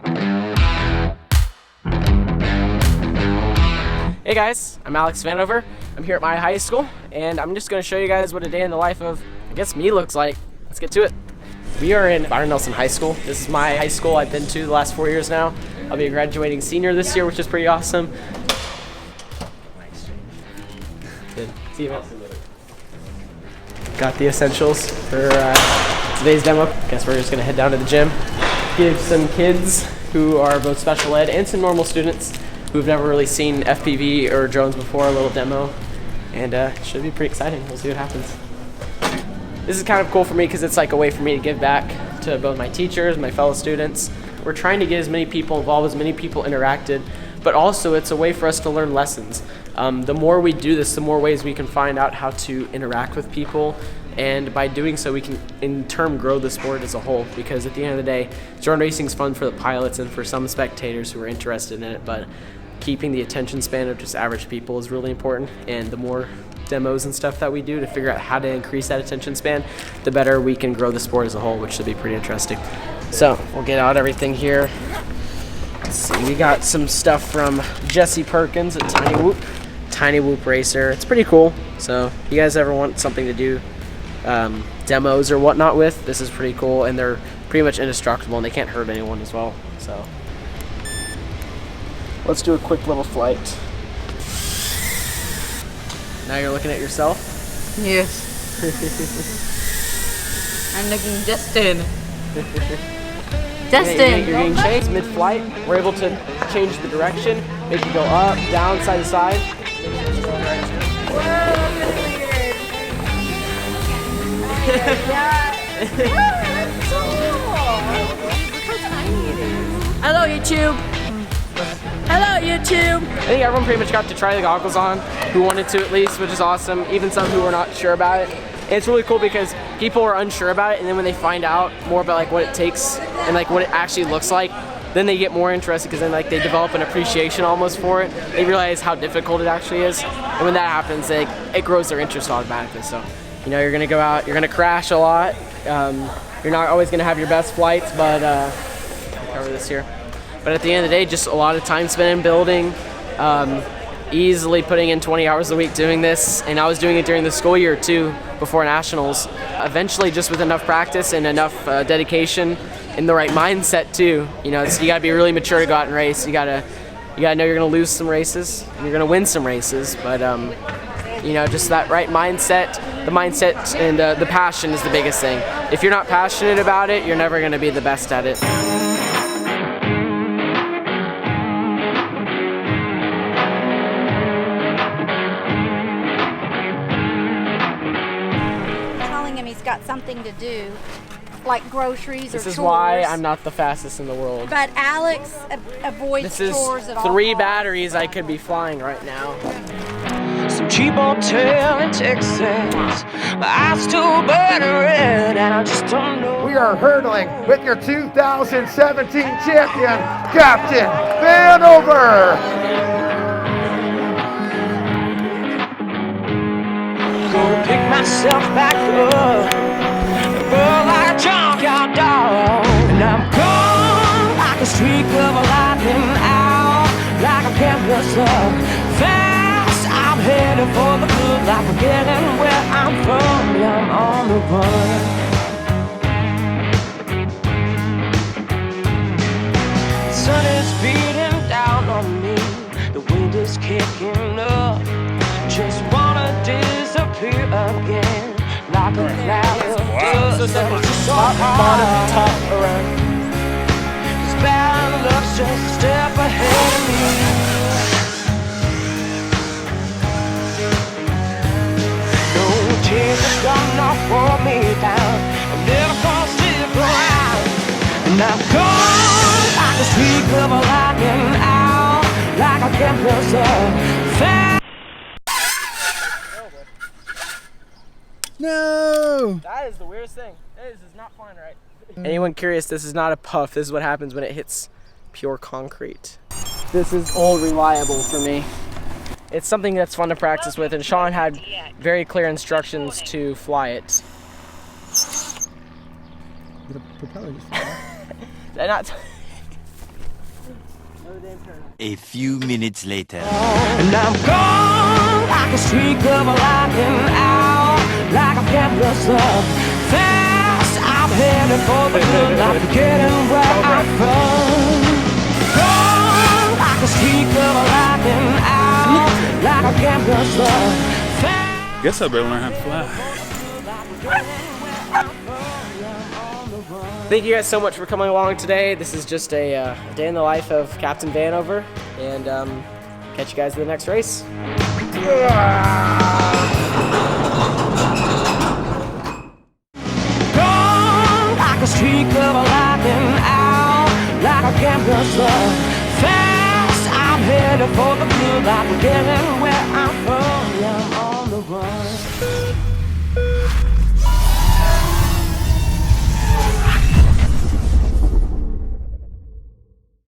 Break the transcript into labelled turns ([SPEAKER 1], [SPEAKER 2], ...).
[SPEAKER 1] Hey guys, I'm Alex Vanover. I'm here at my high school, and I'm just going to show you guys what a day in the life of, I guess, me looks like. Let's get to it. We are in Byron Nelson High School. This is my high school I've been to the last 4 years now. I'll be a graduating senior this year, which is pretty awesome. Good. See you, man. Got the essentials for today's demo. Guess we're just going to head down to the gym, give some kids who are both special ed and some normal students who've never really seen FPV or drones before a little demo, and it should be pretty exciting. We'll see what happens. This is kind of cool for me because it's like a way for me to give back to both my teachers, my fellow students. We're trying to get as many people involved, as many people interacted, but also it's a way for us to learn lessons. The more we do this, the more ways we can find out how to interact with people, and by doing so we can in turn grow the sport as a whole, because at the end of the day, drone racing is fun for the pilots and for some spectators who are interested in it, but keeping the attention span of just average people is really important, and the more demos and stuff that we do to figure out how to increase that attention span, the better we can grow the sport as a whole, which should be pretty interesting. So we'll get out everything here. Let's see, we got some stuff from Jesse Perkins at Tiny Whoop Racer. It's pretty cool, so if you guys ever want something to do demos or whatnot with, this is pretty cool, and they're pretty much indestructible and they can't hurt anyone as well. So let's do a quick little flight. Now you're looking at yourself?
[SPEAKER 2] Yes. I'm looking Justin. Justin!
[SPEAKER 1] You're getting chased mid-flight. We're able to change the direction, make you go up, down, side to side.
[SPEAKER 2] Hello, YouTube! Hello, YouTube!
[SPEAKER 1] I think everyone pretty much got to try the goggles on, who wanted to at least, which is awesome. Even some who were not sure about it. And it's really cool because people are unsure about it, and then when they find out more about like what it takes and like what it actually looks like, then they get more interested because then like they develop an appreciation almost for it. They realize how difficult it actually is, and when that happens, it grows their interest automatically. So, you know, you're gonna go out, you're gonna crash a lot. You're not always gonna have your best flights, but I'll cover this here. But at the end of the day, just a lot of time spent in building, easily putting in 20 hours a week doing this, and I was doing it during the school year too, before nationals. Eventually, just with enough practice and enough dedication and the right mindset too, you know, you gotta be really mature to go out and race. You gotta know you're gonna lose some races and you're gonna win some races, but you know, just that right mindset, the mindset and the passion is the biggest thing. If you're not passionate about it, you're never gonna be the best at it.
[SPEAKER 3] He's got something to do, like groceries or chores.
[SPEAKER 1] This is why I'm not the fastest in the world.
[SPEAKER 3] But Alex avoids chores at all.
[SPEAKER 1] This is 3 batteries I could be flying right now.
[SPEAKER 4] Some cheap hotel in Texas, my eyes still burning red, and I just don't know.
[SPEAKER 5] We are hurdling with your 2017 champion, Captain Vanover.
[SPEAKER 4] Gonna pick myself back up, burn like a junkyard dog, and I'm gone like a streak of lightning out, like a canvas up fast. I'm headed for the good, like forgetting where I'm from. Yeah, I'm on the run. The sun is beating down on me, the wind is kicking up. Just wanna disappear again, like a cloud of dust.
[SPEAKER 1] Top, bottom, top, around.
[SPEAKER 4] This bad luck's just a step ahead of me. No tears are gonna pour me down, I'm never gonna stick around. And I'm gone like a streak of lightning out, like a campus of fire.
[SPEAKER 1] No! That is the weirdest thing. This is not flying right. Anyone curious, this is not a puff. This is what happens when it hits pure concrete. This is old reliable for me. It's something that's fun to practice with, and Sean had very clear instructions to fly it.
[SPEAKER 5] The propeller just fell off.
[SPEAKER 1] Not
[SPEAKER 6] A few minutes later.
[SPEAKER 4] And I'm gone like a streak of lightning out, like a campus love. Fast, I'm headed for the good, like forgetting where I'm from. Gone like a streak of lightning out, like a campus love.
[SPEAKER 7] Guess I better learn how to fly.
[SPEAKER 1] Thank you guys so much for coming along today. This is just a day in the life of Captain Vanover, and catch you guys in the next race.
[SPEAKER 4] Gone like a streak of lightning out, like a campus love. Fast, I'm headed for the blue, like forgetting where I'm from. Yeah, I'm on the run.